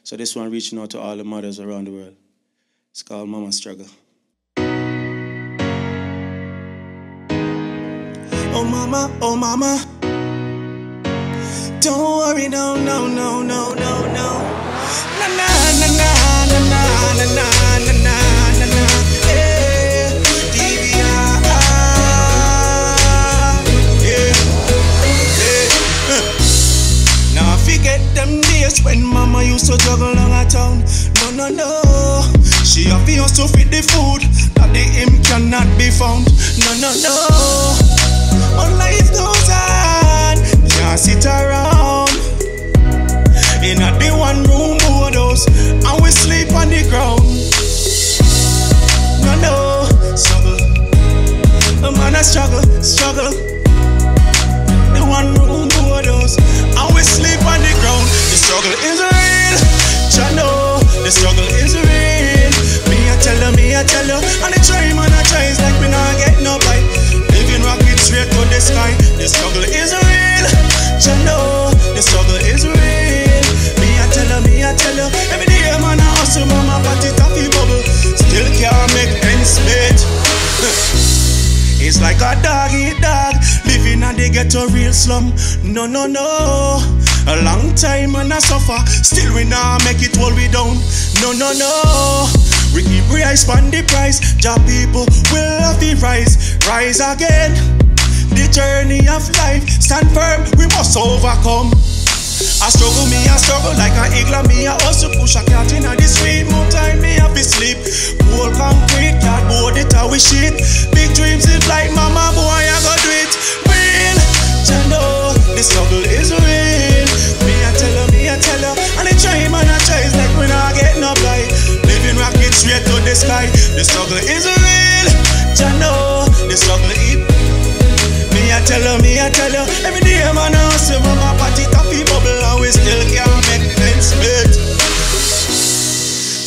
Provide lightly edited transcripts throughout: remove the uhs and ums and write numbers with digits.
So this one reaching out to all the mothers around the world. It's called Mama Struggle. Oh mama, don't worry, no. Na na na na na na na na. Yeah, DVR. Now forget them days when mama used to juggle on a town. No. She have to hustle to feed the food that the him cannot be found. No. When life goes on, can't sit around in a the one room house, and we sleep on the ground. No, struggle. A man a struggle. The one room house, and we sleep on the ground. The struggle is real, you know. The struggle is real. Me I tell you, and the try man I try, it's like we not get no bite. Living rocket straight to the sky. The struggle is real, you know. The struggle is real. Me I tell you. Every day man I hustle, mama party taffy bubble. Still can't make ends meet. It's like a dog eat dog, living and they get a real slum. No. A long time and I suffer, still we not make it all we down. No. We keep rise on the price, job people will have to rise again. The journey of life, stand firm, we must overcome. I struggle like an eagle, me I also push a cat in the street. More time me have to sleep. Whole concrete, cardboard it how we shit. Big dreams it like mama boy I go do it. Real, you know, the struggle is real. Me I tell you, and the try man I try, it's like we not get no guy. Living rocket straight to the sky. The struggle is real, you know, the struggle is. Me I tell you, every day man I hustle, mama party taffy bubble, and we still can't make ends meet.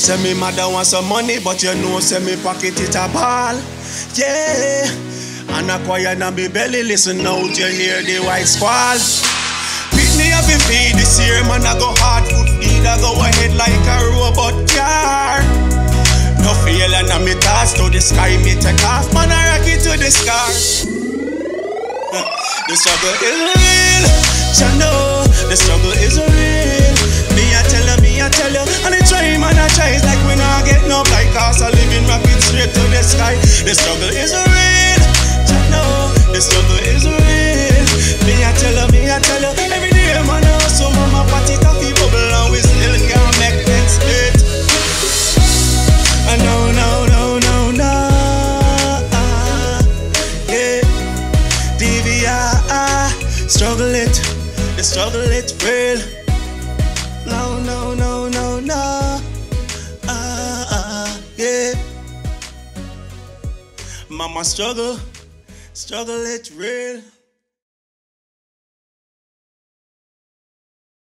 Say me mother want some money, but you know say me pocket it a ball. Yeah, and a quiet and me belly listen out, you hear the white squall. Pick me up and feed this year, man I go hard food feed, I go ahead like a robot car. No feeling and me toss to the sky, me take off, man I rock it to the sky. The struggle is real, you know. The struggle is real. Me I tell you, and the try man I try, it's like we not get no blight, cause I live in rocket straight to the sky. The struggle is real, you know. The struggle is real. Me I tell you, every day man I hustle, mama party taffy bubble, and we still can't make ends meet. No. The struggle it's real. No. Yeah. Mama struggle it's real.